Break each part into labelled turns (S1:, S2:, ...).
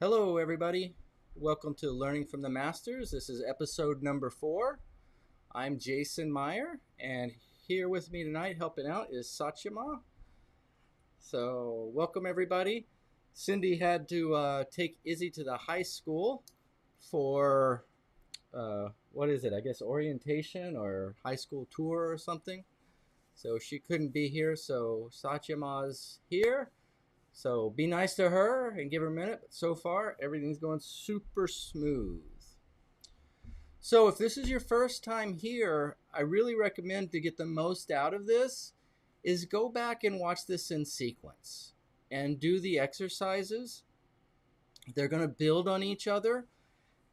S1: Hello, everybody. Welcome to Learning from the Masters. This is episode number 4. I'm Jason Meyer, and here with me tonight, helping out, is Satyama. So, welcome, everybody. Cindy had to take Izzy to the high school for, what is it? I guess orientation or high school tour or something. So, she couldn't be here, so Satyama's here. So be nice to her and give her a minute. But so far, everything's going super smooth. So if this is your first time here, I really recommend to get the most out of this is go back and watch this in sequence and do the exercises. They're going to build on each other.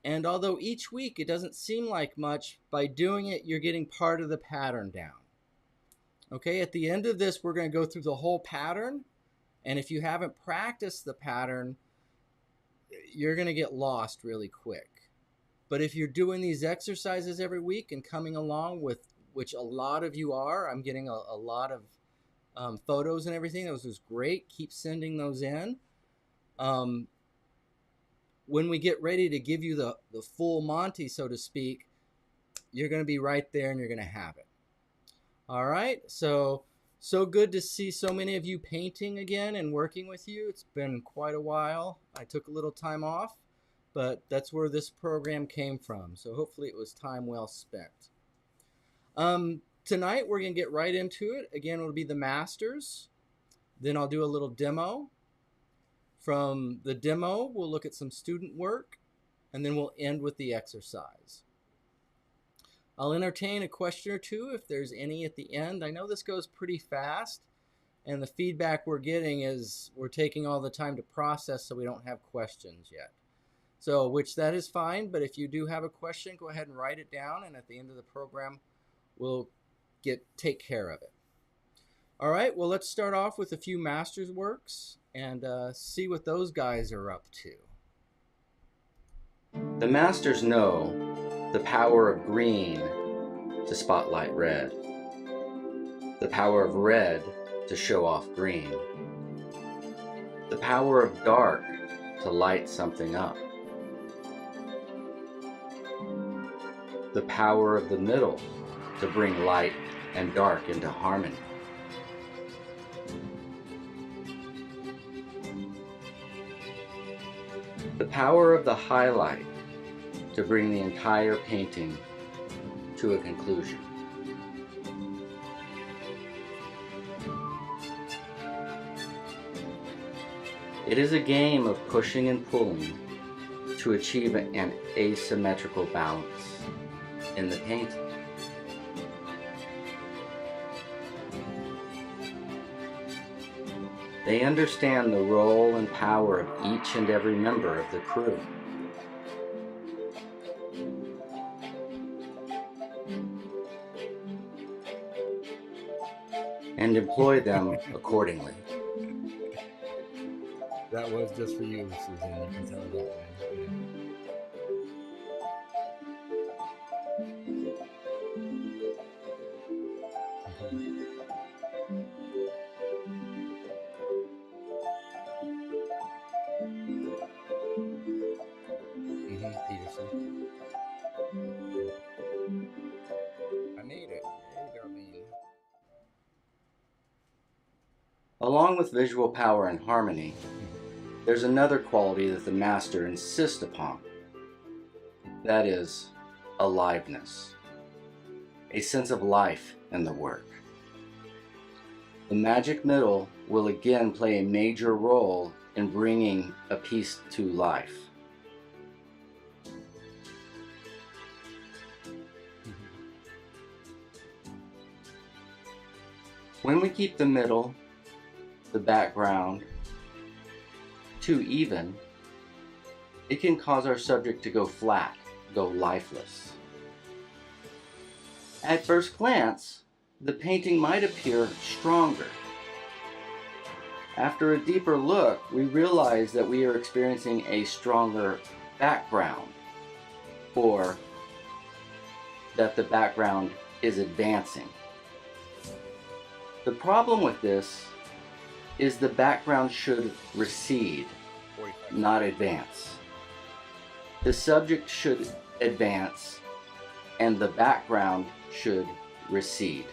S1: And although each week it doesn't seem like much, by doing it, you're getting part of the pattern down. Okay, at the end of this, we're going to go through the whole pattern. And if you haven't practiced the pattern, you're going to get lost really quick. But if you're doing these exercises every week and coming along with, which a lot of you are, I'm getting a lot of photos and everything. Those was great. Keep sending those in. When we get ready to give you the full Monty, so to speak, you're going to be right there and you're going to have it. All right, so good to see so many of you painting again and working with you. It's been quite a while. I took a little time off, but that's where this program came from. So hopefully it was time well spent. Tonight we're going to get right into it. Again, it'll be the Masters. Then I'll do a little demo. From the demo, we'll look at some student work, and then we'll end with the exercise. I'll entertain a question or two if there's any at the end. I know this goes pretty fast, and the feedback we're getting is we're taking all the time to process, so we don't have questions yet. So, which that is fine, but if you do have a question, go ahead and write it down, and at the end of the program, we'll take care of it. All right, well, let's start off with a few Masters works and see what those guys are up to. The Masters know the power of green to spotlight red, the power of red to show off green, the power of dark to light something up, the power of the middle to bring light and dark into harmony. The power of the highlight to bring the entire painting to a conclusion. It is a game of pushing and pulling to achieve an asymmetrical balance in the painting. They understand the role and power of each and every member of the crew. And employ them accordingly.
S2: That was just for you, Susan. You can tell that way. Peterson. I made it. Hey, Darlene.
S1: Along with visual power and harmony, there's another quality that the master insists upon. That is aliveness, a sense of life in the work. The magic middle will again play a major role in bringing a piece to life. When we keep the middle, the background, too even, it can cause our subject to go flat, go lifeless. At first glance, the painting might appear stronger. After a deeper look, we realize that we are experiencing a stronger background, or that the background is advancing. The problem with this is the background should recede
S2: 45.
S3: not advance. The subject should advance and the background should recede.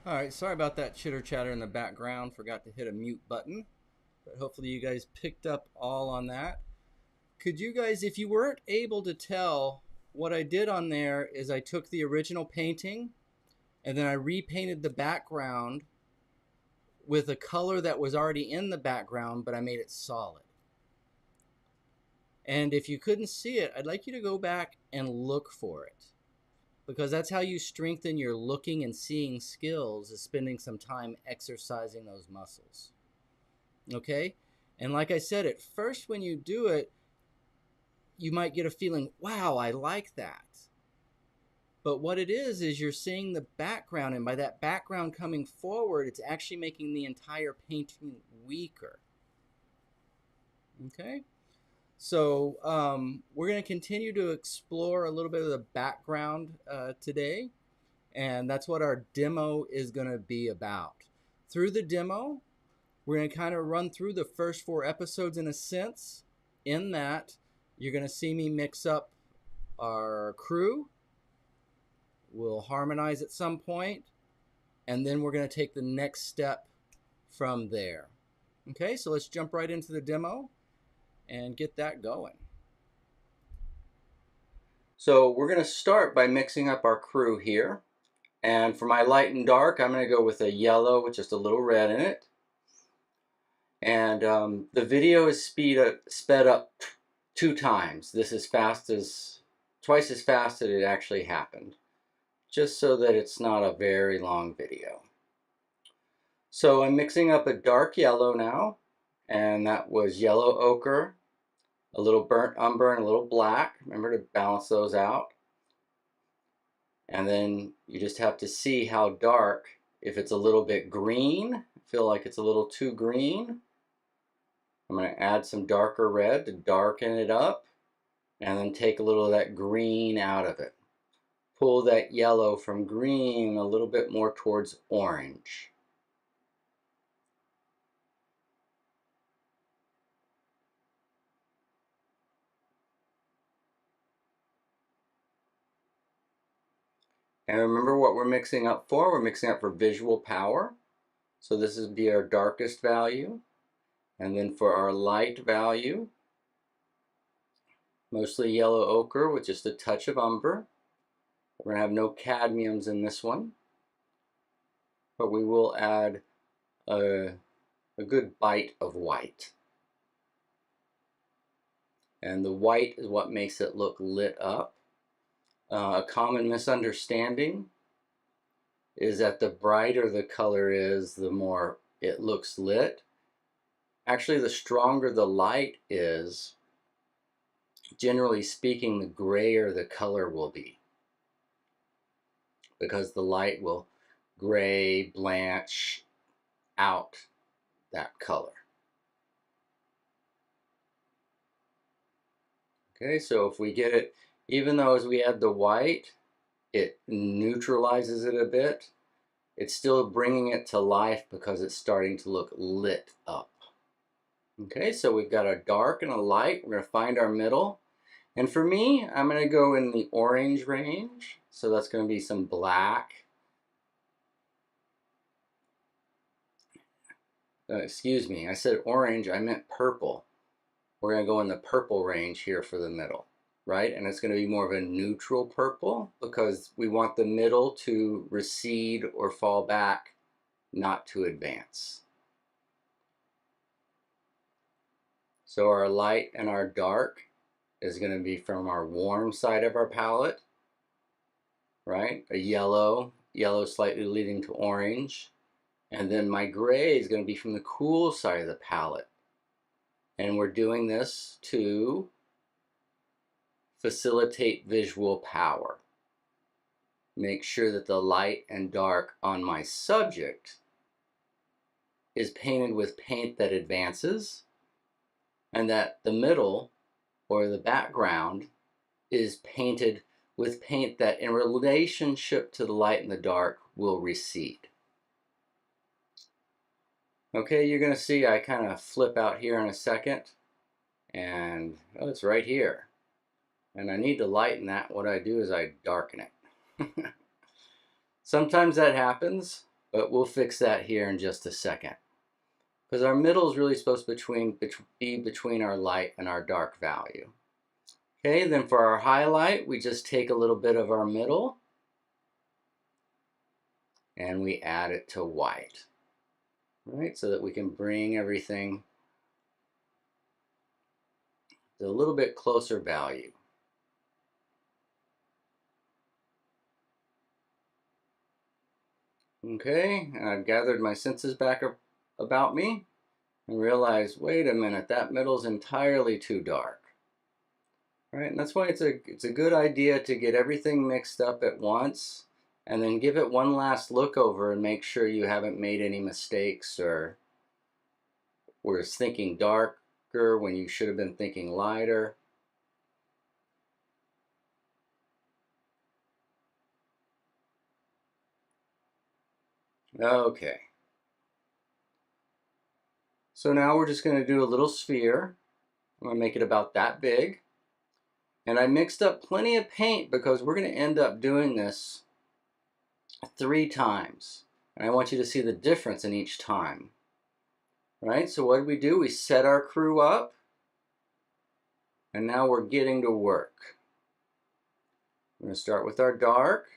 S1: All right, sorry about that chitter chatter in the background. Forgot to hit a mute button, but hopefully you guys picked up all on that. Could you guys, if you weren't able to tell, what I did on there is I took the original painting and then I repainted the background with a color that was already in the background, but I made it solid. And if you couldn't see it, I'd like you to go back and look for it, because that's how you strengthen your looking and seeing skills, is spending some time exercising those muscles. Okay? And like I said, at first when you do it, you might get a feeling, wow, I like that. But what it is you're seeing the background, and by that background coming forward, it's actually making the entire painting weaker. Okay? So we're going to continue to explore a little bit of the background today, and that's what our demo is going to be about. Through the demo, we're going to kind of run through the first 4 episodes in a sense. In that, you're going to see me mix up our crew. We'll harmonize at some point, and then we're going to take the next step from there. Okay, so let's jump right into the demo and get that going. So we're going to start by mixing up our crew here. And for my light and dark, I'm going to go with a yellow with just a little red in it. And the video is sped up 2 times. This is twice as fast as it actually happened, just so that it's not a very long video. So I'm mixing up a dark yellow now, and that was yellow ochre, a little burnt umber, and a little black. Remember to balance those out. And then you just have to see how dark. If it's a little bit green, I feel like it's a little too green, I'm going to add some darker red to darken it up, and then take a little of that green out of it. Pull that yellow from green a little bit more towards orange. And remember what we're mixing up for. We're mixing up for visual power. So this would be our darkest value. And then for our light value, mostly yellow ochre with just a touch of umber. We're going to have no cadmiums in this one, but we will add a good bite of white. And the white is what makes it look lit up. A common misunderstanding is that the brighter the color is, the more it looks lit. Actually, the stronger the light is, generally speaking, the grayer the color will be, because the light will gray blanch out that color. Okay, so if we get it, even though as we add the white, it neutralizes it a bit, it's still bringing it to life because it's starting to look lit up. Okay, so we've got a dark and a light. We're going to find our middle. And for me, I'm going to go in the orange range. So that's going to be some black. Excuse me, I said orange, I meant purple. We're going to go in the purple range here for the middle, right? And it's going to be more of a neutral purple because we want the middle to recede or fall back, not to advance. So our light and our dark is going to be from our warm side of our palette, right? A yellow
S3: yellow slightly leading to orange. And then my gray is going to be from the cool side of the palette. And we're doing this to facilitate visual power. Make sure that the light and dark on my subject is painted with paint that advances, and that the middle or the background is painted with paint that in relationship to the light and the dark will recede. Okay, you're going to see I kind of flip out here in a second, and oh, it's right here. And I need to lighten that. What I do is I darken it. Sometimes that happens, but we'll fix that here in just a second. Because our middle is really supposed to be between our light and our dark value. Okay, then for our highlight, we just take a little bit of our middle and we add it to white. Right, so that we can bring everything to a little bit closer value. Okay, and I've gathered my senses back about me and realized, wait a minute, that middle's entirely too dark. Right, and that's why it's a good idea to get everything mixed up at once and then give it one last look over and make sure you haven't made any mistakes or were thinking darker when you should have been thinking lighter. Okay. So now we're just going to do a little sphere. I'm going to make it about that big. And I mixed up plenty of paint because we're going to end up doing this 3 times. And I want you to see the difference in each time. Right? So what do? We set our crew up. And now we're getting to work. We're going to start with our dark.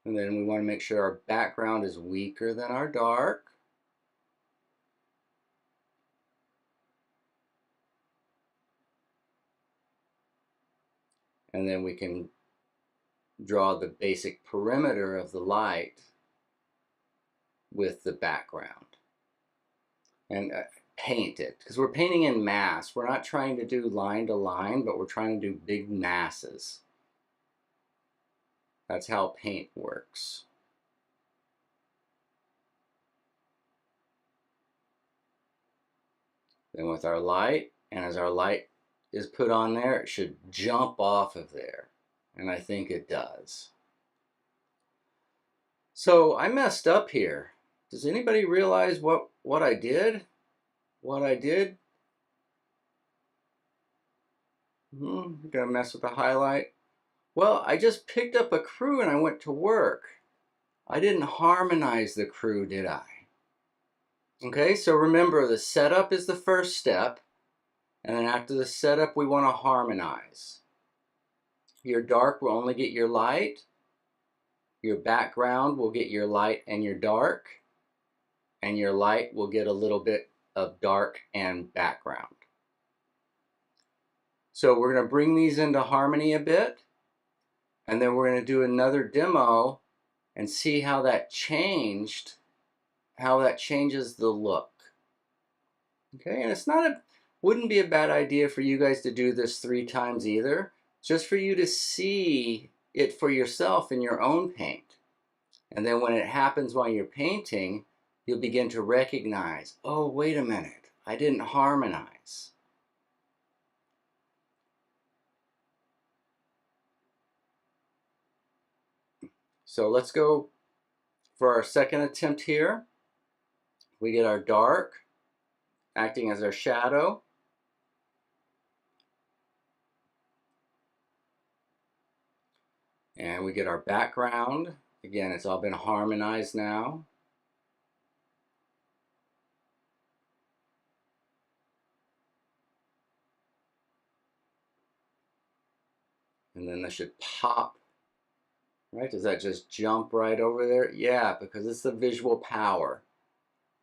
S3: And then we want to make sure our background is weaker than our dark. And then we can draw the basic perimeter of the light with the background. And paint it, because we're painting in mass. We're not trying to do line to line, but we're trying to do big masses. That's how paint works. Then with our light, and as our light is put on there, it should jump off of there. And I think it does. So I messed up here. Does anybody realize what I did? What I did? Gonna mess with the highlight. Well, I just picked up a crew and I went to work. I didn't harmonize the crew, did I? Okay, so remember the setup is the first step. And then after the setup, we want to harmonize. Your dark will only get your light. Your background will get your light and your dark. And your light will get a little bit of dark and background. So we're going to bring these into harmony a bit. And then we're going to do another demo and see how that changed, how that changes the look. Okay, and it's wouldn't be a bad idea for you guys to do this 3 times either, just for you to see it for yourself in your own paint. And then when it happens while you're painting, you'll begin to recognize, oh, wait a minute, I didn't harmonize. So let's go for our second attempt here. We get our dark acting as our shadow. And we get our background. Again, it's all been harmonized now. And then this should pop. Right? Does that just jump right over there? Yeah, because it's the visual power.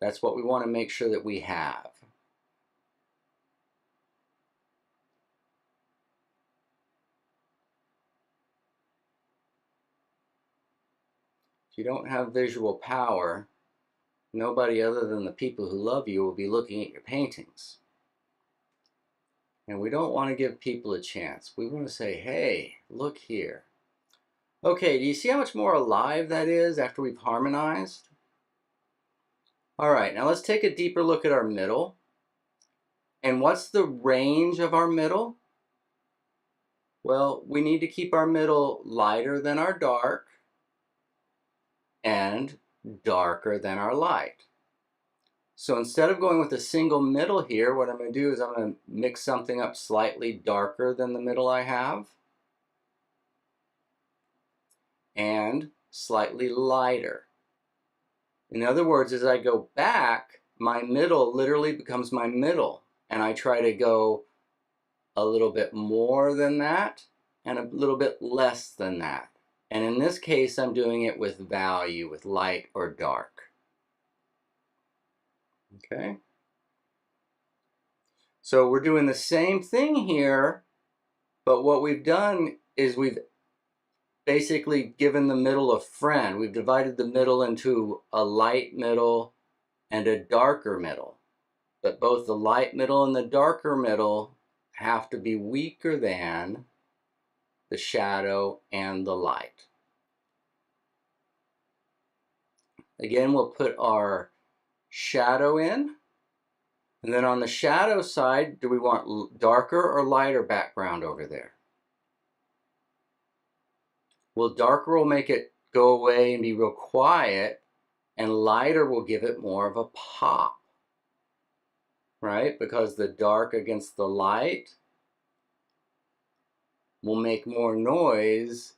S3: That's what we want to make sure that we have. If you don't have visual power, nobody other than the people who love you will be looking at your paintings. And we don't want to give people a chance. We want to say, hey, look here. Okay, do you see how much more alive that is after we've harmonized? All right, now let's take a deeper look at our middle. And what's the range of our middle? Well, we need to keep our middle lighter than our dark and darker than our light. So instead of going with a single middle here, what I'm going to do is I'm going to mix something up slightly darker than the middle I have and slightly lighter. In other words, as I go back, my middle literally becomes my middle, and I try to go a little bit more than that and a little bit less than that. And in this case, I'm doing it with value, with light or dark. Okay? So we're doing the same thing here, but what we've done is we've basically given the middle a friend. We've divided the middle into a light middle and a darker middle. But both the light middle and the darker middle have to be weaker than the shadow and the light. Again, we'll put our shadow in. And then on the shadow side, do we want darker or lighter background over there? Well, darker will make it go away and be real quiet, and lighter will give it more of a pop, right? Because the dark against the light will make more noise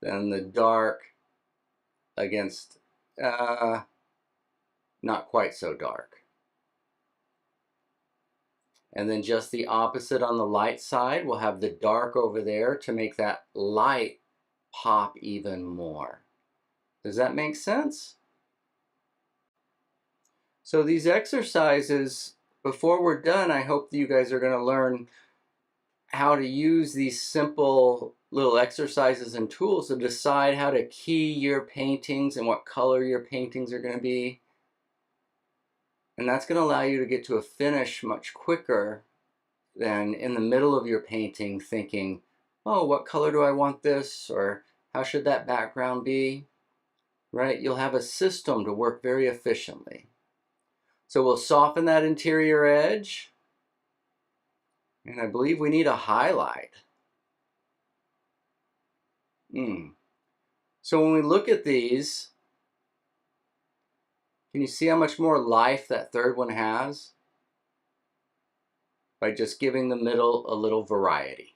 S3: than the dark against not quite so dark. And then just the opposite on the light side, we'll have the dark over there to make that light pop even more. Does that make sense? So these exercises, before we're done, I hope that you guys are going to learn how to use these simple little exercises and tools to decide how to key your paintings and what color your paintings are going to be. And that's going to allow you to get to a finish much quicker than in the middle of your painting thinking, oh, what color do I want this? Or how should that background be? Right? You'll have a system to work very efficiently. So we'll soften that interior edge. And I believe we need a highlight. So when we look at these, can you see how much more life that third one has? By just giving the middle a little variety.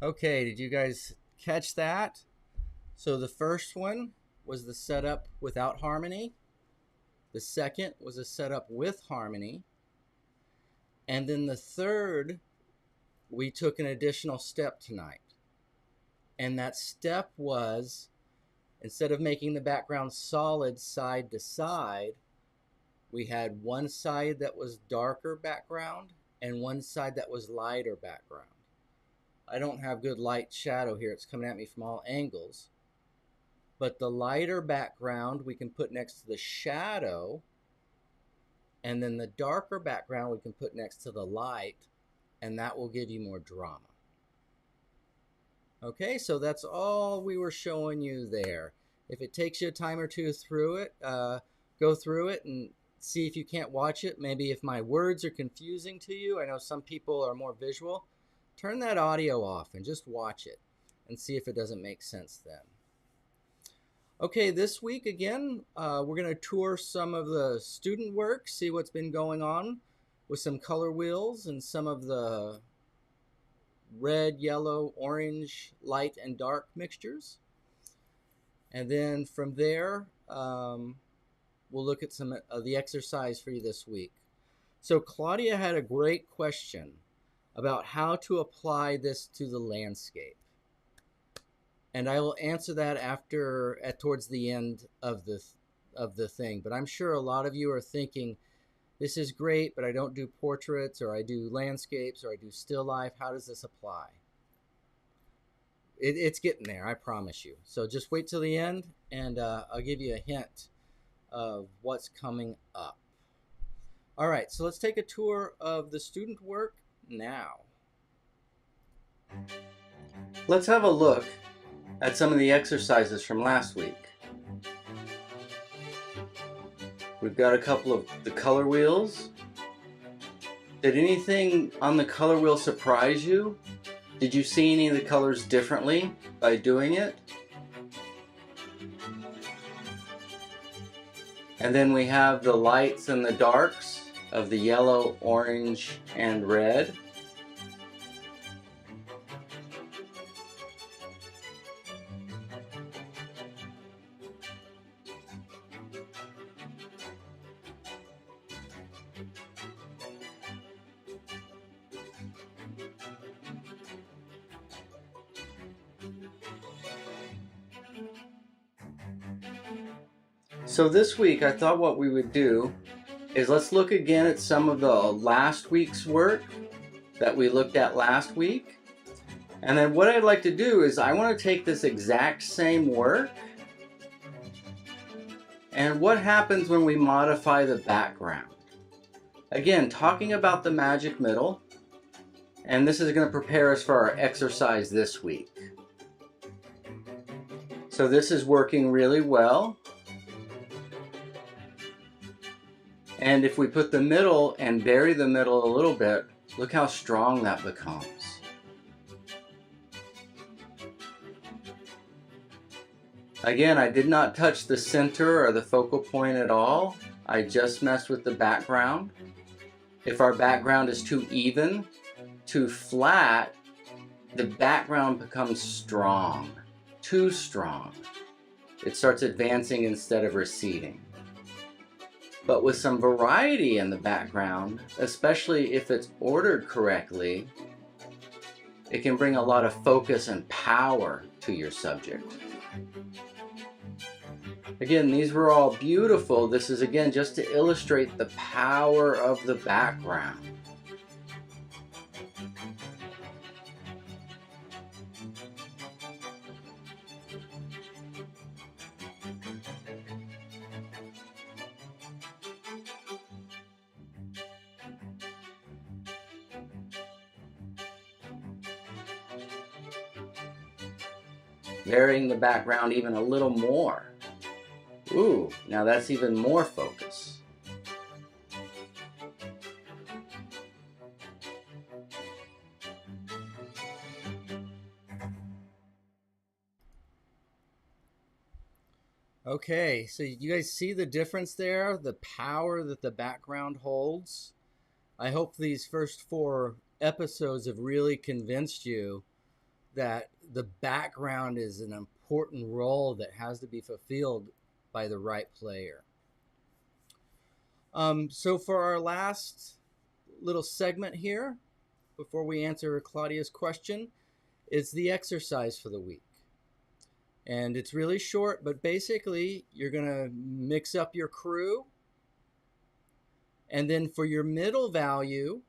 S1: Okay, did you guys catch that? So the first one was the setup without harmony. The second was a setup with harmony. And then the third, we took an additional step tonight. And that step was, instead of making the background solid side to side, we had one side that was darker background and one side that was lighter background. I don't have good light shadow here. It's coming at me from all angles. But the lighter background we can put next to the shadow, and then the darker background we can put next to the light, and that will give you more drama. Okay, so that's all we were showing you there. If it takes you a time or two through it, go through it and see if you can't watch it. Maybe if my words are confusing to you, I know some people are more visual, turn that audio off and just watch it and see if it doesn't make sense then. Okay, this week again, we're going to tour some of the student work, see what's been going on with some color wheels and some of the red, yellow, orange, light, and dark mixtures. And then from there, we'll look at some of the exercise for you this week. So Claudia had a great question about how to apply this to the landscape. And I will answer that towards the end of the thing. But I'm sure a lot of you are thinking, this is great, but I don't do portraits, or I do landscapes, or I do still life. How does this apply? It's getting there, I promise you. So just wait till the end, and I'll give you a hint of what's coming up. All right, so let's take a tour of the student work now.
S3: Let's have a look at some of the exercises from last week. We've got a couple of the color wheels. Did anything on the color wheel surprise you? Did you see any of the colors differently by doing it? And then we have the lights and the darks of the yellow, orange, and red. So this week I thought what we would do is let's look again at some of the last week's work that we looked at last week. And then what I'd like to do is I want to take this exact same work, and what happens when we modify the background. Again, talking about the magic middle, and this is going to prepare us for our exercise this week. So this is working really well. And if we put the middle and bury the middle a little bit, look how strong that becomes. Again, I did not touch the center or the focal point at all. I just messed with the background. If our background is too even, too flat, the background becomes strong, too strong. It starts advancing instead of receding. But with some variety in the background, especially if it's ordered correctly, it can bring a lot of focus and power to your subject. Again, these were all beautiful. This is again just to illustrate the power of the background. Varying the background even a little more. Ooh, now that's even more focus.
S1: Okay, so you guys see the difference there? The power that the background holds? I hope these first 4 episodes have really convinced you that the background is an important role that has to be fulfilled by the right player. So for our last little segment here, before we answer Claudia's question, is the exercise for the week. And it's really short, but basically you're going to mix up your crew. And then for your middle value,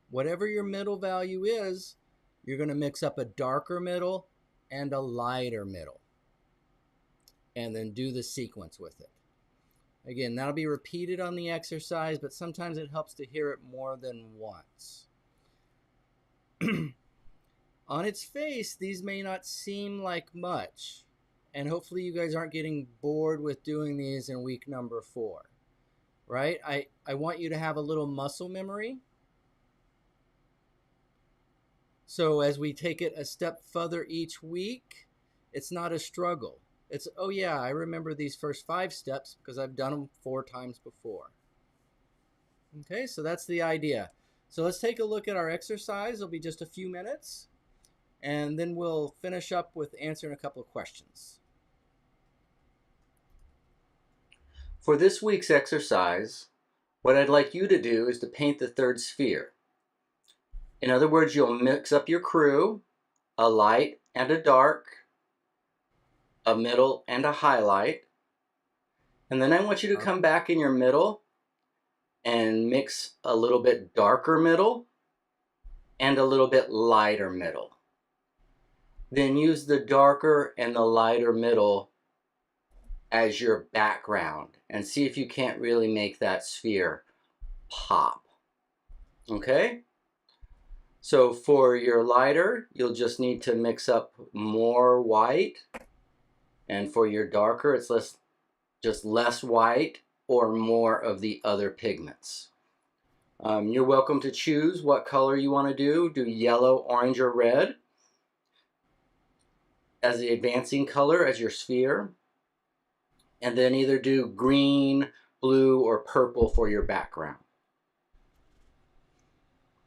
S1: whatever your middle value is, you're going to mix up a darker middle and a lighter middle. And then do the sequence with it. Again, that'll be repeated on the exercise, but sometimes it helps to hear it more than once. On its face, these may not seem like much. And hopefully you guys aren't getting bored with doing these in week number 4. Right? I want you to have a little muscle memory. So as we take it a step further each week, it's not a struggle. It's, oh yeah, I remember these first 5 steps because I've done them 4 times before. Okay, so that's the idea. So let's take a look at our exercise. It'll be just a few minutes. And then we'll finish up with answering a couple of questions.
S3: For this week's exercise, what I'd like you to do is to paint the 3rd sphere. In other words, you'll mix up your crew, a light and a dark, a middle and a highlight. And then I want you to come back in your middle and mix a little bit darker middle and a little bit lighter middle. Then use the darker and the lighter middle as your background and see if you can't really make that sphere pop. Okay? So for your lighter, you'll just need to mix up more white. And for your darker, it's just less white or more of the other pigments. You're welcome to choose what color you want to do. Do yellow, orange, or red as the advancing color as your sphere. And then either do green, blue, or purple for your background.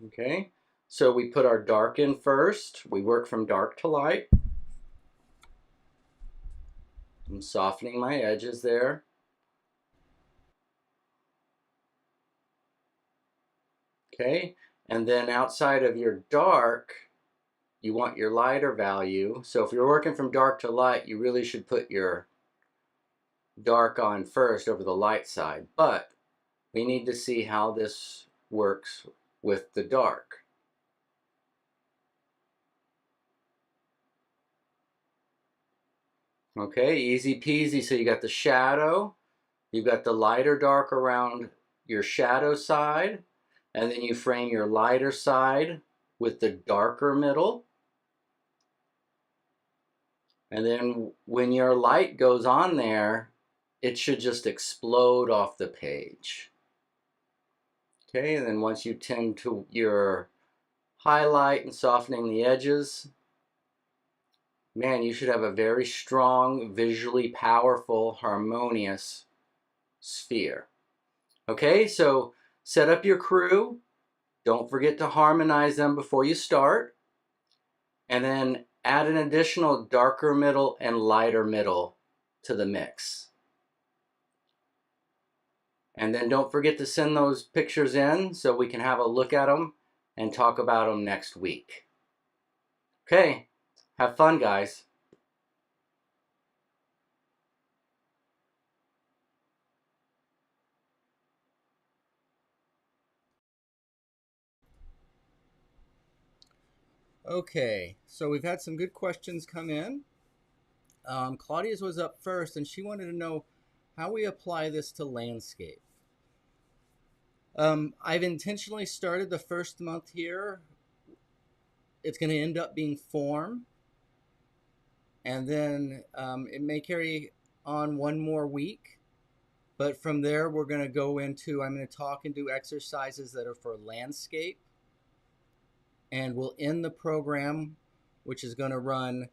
S3: Okay, so we put our dark in first. We work from dark to light. I'm softening my edges there. Okay, and then outside of your dark, you want your lighter value. So if you're working from dark to light, you really should put your dark on first over the light side. But we need to see how this works with the dark. Okay, easy peasy. So you got the shadow, you've got the lighter dark around your shadow side, and then you frame your lighter side with the darker middle. And then when your light goes on there, it should just explode off the page. Okay, and then once you tend to your highlight and softening the edges, man, you should have a very strong, visually powerful, harmonious sphere. Okay, so set up your crew. Don't forget to harmonize them before you start. And then add an additional darker middle and lighter middle to the mix. And then don't forget to send those pictures in so we can have a look at them and talk about them next week. Okay, have fun, guys.
S1: Okay, so we've had some good questions come in. Claudia's was up first, and she wanted to know how we apply this to landscape. I've intentionally started the first month here. It's going to end up being form, and then it may carry on one more week. But from there, we're going to go into, I'm going to talk and do exercises that are for landscape. And we'll end the program, which is going to run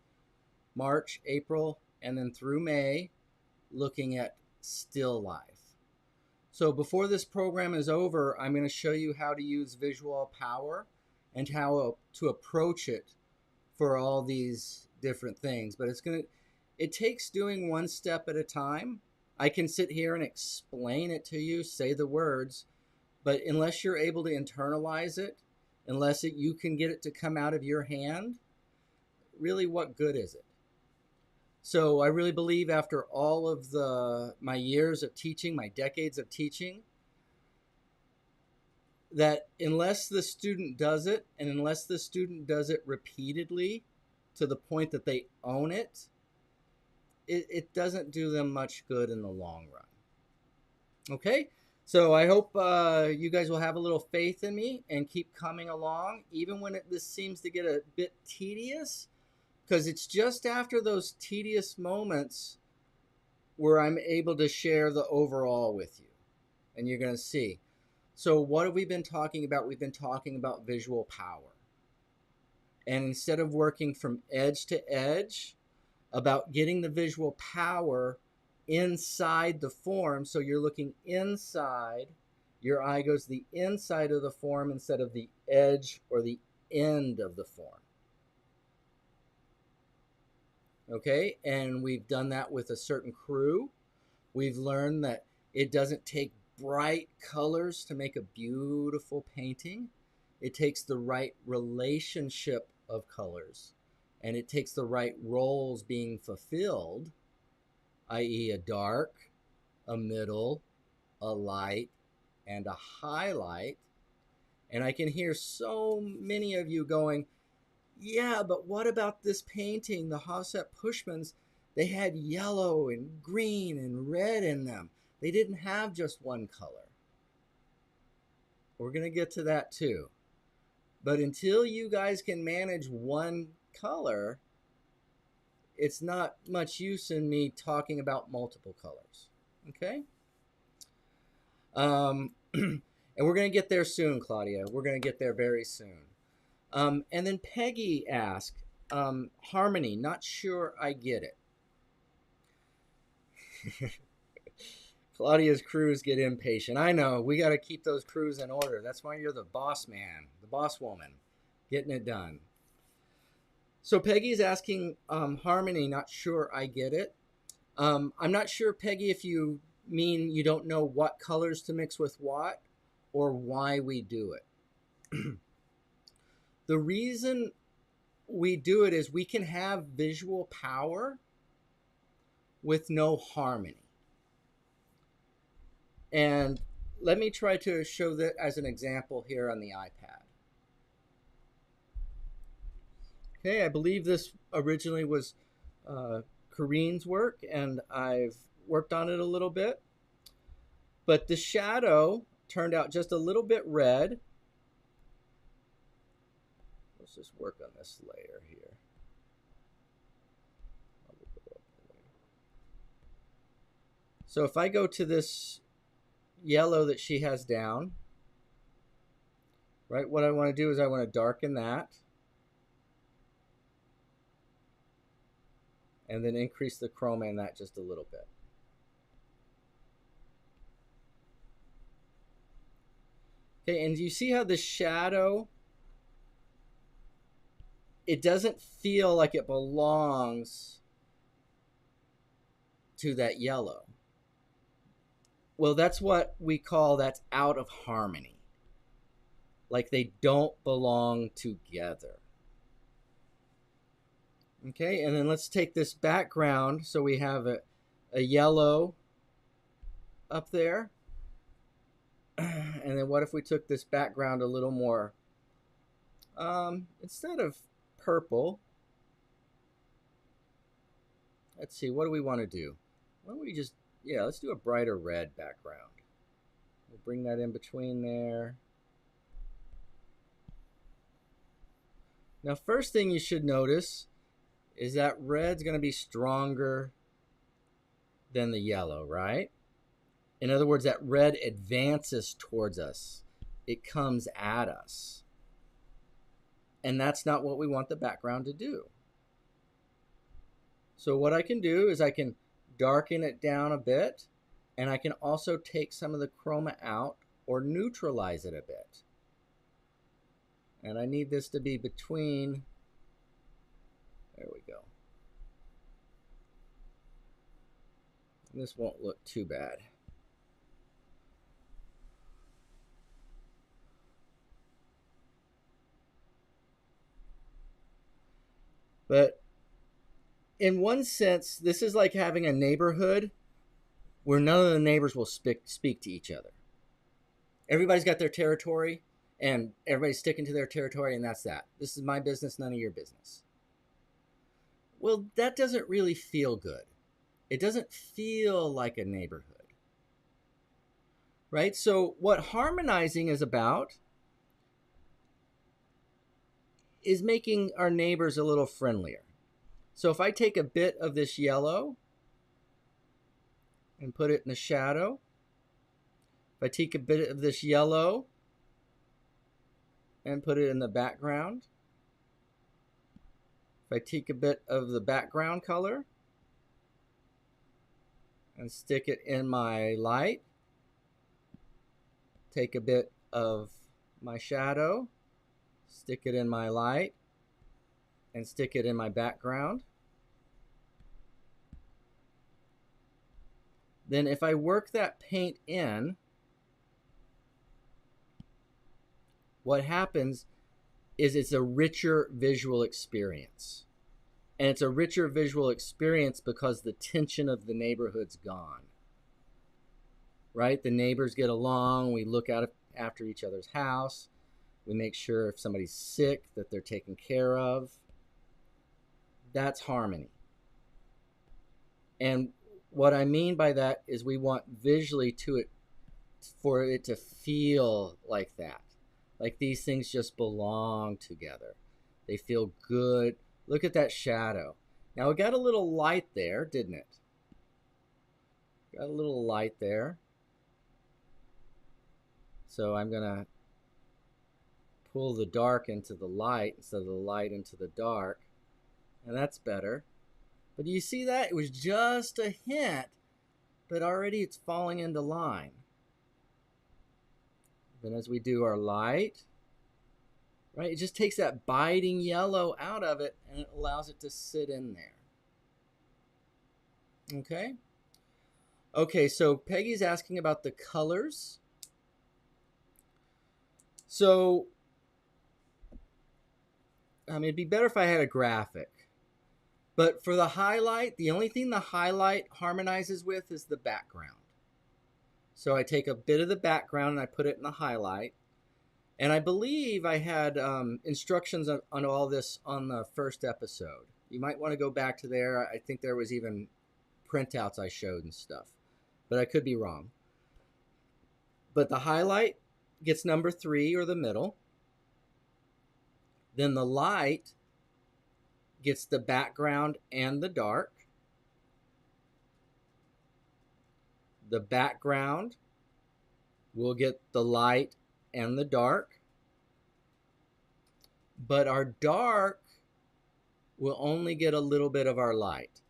S1: March, April, and then through May, looking at still life. So before this program is over, I'm going to show you how to use visual power and how to approach it for all these different things. But it takes doing one step at a time. I can sit here and explain it to you, say the words, but unless you're able to internalize it, unless you can get it to come out of your hand, really, what good is it? So I really believe after all of my years of teaching, my decades of teaching, that unless the student does it, and unless the student does it repeatedly to the point that they own it, it doesn't do them much good in the long run. Okay? So I hope you guys will have a little faith in me and keep coming along, even when this seems to get a bit tedious, because it's just after those tedious moments where I'm able to share the overall with you, and you're going to see. So what have we been talking about? We've been talking about visual power. And instead of working from edge to edge, about getting the visual power inside the form, so you're looking inside, your eye goes the inside of the form instead of the edge or the end of the form. Okay, and we've done that with a certain crew. We've learned that it doesn't take bright colors to make a beautiful painting. It takes the right relationship of colors, and it takes the right roles being fulfilled, i.e. a dark, a middle, a light, and a highlight. And I can hear so many of you going, yeah, but what about this painting, the Hosep Pushmans? They had yellow and green and red in them. They didn't have just one color. We're going to get to that too. But until you guys can manage one color, it's not much use in me talking about multiple colors. Okay? And we're going to get there soon, Claudia. We're going to get there very soon. And then Peggy asked, Harmony, not sure I get it. Claudia's crews get impatient. I know, we got to keep those crews in order. That's why you're the boss man, the boss woman, getting it done. So Peggy's asking, Harmony, not sure I get it. I'm not sure, Peggy, if you mean you don't know what colors to mix with what or why we do it. The reason we do it is we can have visual power with no harmony. And let me try to show that as an example here on the iPad. Okay, I believe this originally was Kareen's work, and I've worked on it a little bit. But the shadow turned out just a little bit red. Let's just work on this layer here. So if I go to this yellow that she has down, right, what I want to do is I want to darken that and then increase the chroma in that just a little bit. Okay, and you see how the shadow, it doesn't feel like it belongs to that yellow. Well, that's what we call that's out of harmony. Like they don't belong together. Okay, and then let's take this background. So we have a yellow up there. And then what if we took this background a little more, instead of purple, let's see, what do we want to do? Why don't we just, yeah, let's do a brighter red background. We'll bring that in between there. Now, first thing you should notice is that red's going to be stronger than the yellow, right? In other words, that red advances towards us. It comes at us. And that's not what we want the background to do. So what I can do is I can darken it down a bit, and I can also take some of the chroma out or neutralize it a bit. And I need this to be between, there we go. And this won't look too bad. But in one sense, this is like having a neighborhood where none of the neighbors will speak to each other. Everybody's got their territory, and everybody's sticking to their territory, and that's that. This is my business, none of your business. Well, that doesn't really feel good. It doesn't feel like a neighborhood. Right? So what harmonizing is about is making our neighbors a little friendlier. So if I take a bit of this yellow and put it in the shadow, if I take a bit of this yellow and put it in the background, if I take a bit of the background color and stick it in my light, take a bit of my shadow, stick it in my light, and stick it in my background. Then if I work that paint in, what happens is it's a richer visual experience. And it's a richer visual experience because the tension of the neighborhood's gone. right? The neighbors get along. We look out after each other's house. We make sure if somebody's sick that they're taken care of. That's harmony. And what I mean by that is we want visually for it to feel like that. Like these things just belong together. They feel good. Look at that shadow. Now it got a little light there, didn't it? Got a little light there. So I'm going to pull the dark into the light instead of the light into the dark. And that's better. But do you see that? It was just a hint, but already it's falling into line. Then as we do our light, right, it just takes that biting yellow out of it and it allows it to sit in there. Okay? Okay, so Peggy's asking about the colors. So, it'd be better if I had a graphic. But for the highlight, the only thing the highlight harmonizes with is the background. So I take a bit of the background and I put it in the highlight. And I believe I had instructions on all this on the first episode. You might want to go back to there. I think there was even printouts I showed and stuff. But I could be wrong. But the highlight gets number 3 or the middle. Then the light gets the background and the dark. The background will get the light and the dark. But our dark will only get a little bit of our light.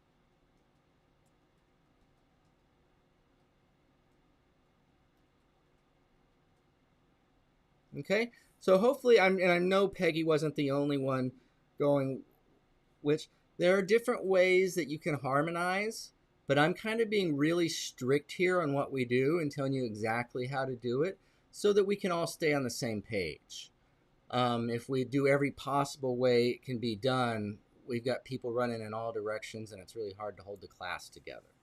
S1: Okay, so hopefully, I know Peggy wasn't the only one going, which there are different ways that you can harmonize, but I'm kind of being really strict here on what we do and telling you exactly how to do it so that we can all stay on the same page. If we do every possible way it can be done, we've got people running in all directions and it's really hard to hold the class together.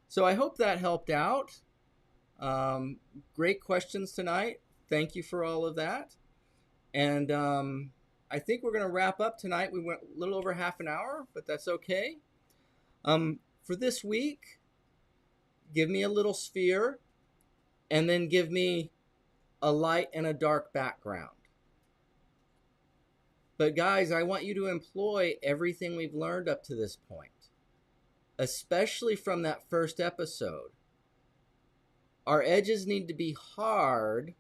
S1: So I hope that helped out. Great questions tonight. Thank you for all of that. And I think we're going to wrap up tonight. We went a little over half an hour, but that's okay. For this week, give me a little sphere and then give me a light and a dark background. But guys, I want you to employ everything we've learned up to this point, especially from that first episode. Our edges need to be hard,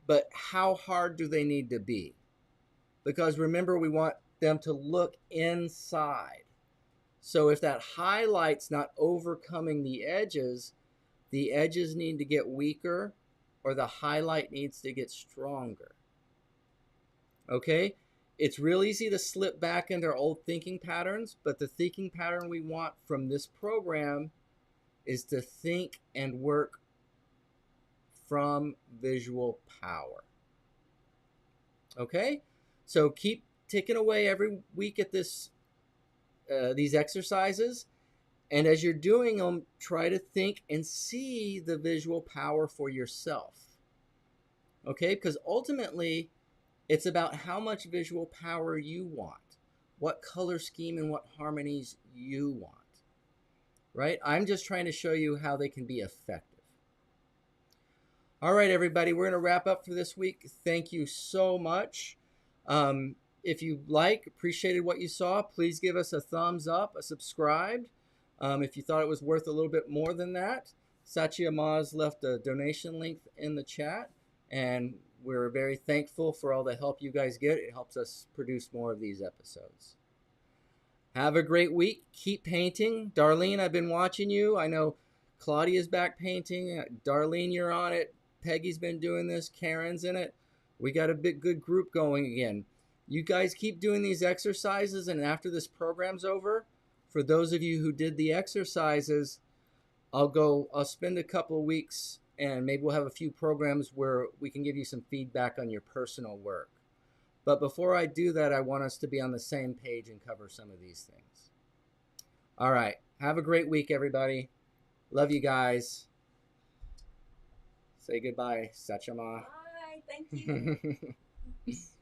S1: but how hard do they need to be? Because remember, we want them to look inside. So if that highlight's not overcoming the edges need to get weaker or the highlight needs to get stronger. Okay? It's real easy to slip back into our old thinking patterns, but the thinking pattern we want from this program is to think and work from visual power. Okay? So keep ticking away every week at these exercises. And as you're doing them, try to think and see the visual power for yourself. Okay? Because ultimately, it's about how much visual power you want, what color scheme and what harmonies you want. Right? I'm just trying to show you how they can be effective. All right, everybody, we're going to wrap up for this week. Thank you so much. If you appreciated what you saw, please give us a thumbs up, a subscribe. If you thought it was worth a little bit more than that, Satya Maz left a donation link in the chat, and we're very thankful for all the help you guys get. It helps us produce more of these episodes. Have a great week. Keep painting. Darlene, I've been watching you. I know Claudia's back painting. Darlene, you're on it. Peggy's been doing this. Karen's in it. We got a good group going again. You guys keep doing these exercises, and after this program's over, for those of you who did the exercises, I'll spend a couple of weeks and maybe we'll have a few programs where we can give you some feedback on your personal work. But before I do that, I want us to be on the same page and cover some of these things. All right. Have a great week, everybody. Love you guys. Say goodbye, Sachama.
S4: Bye. Thank you.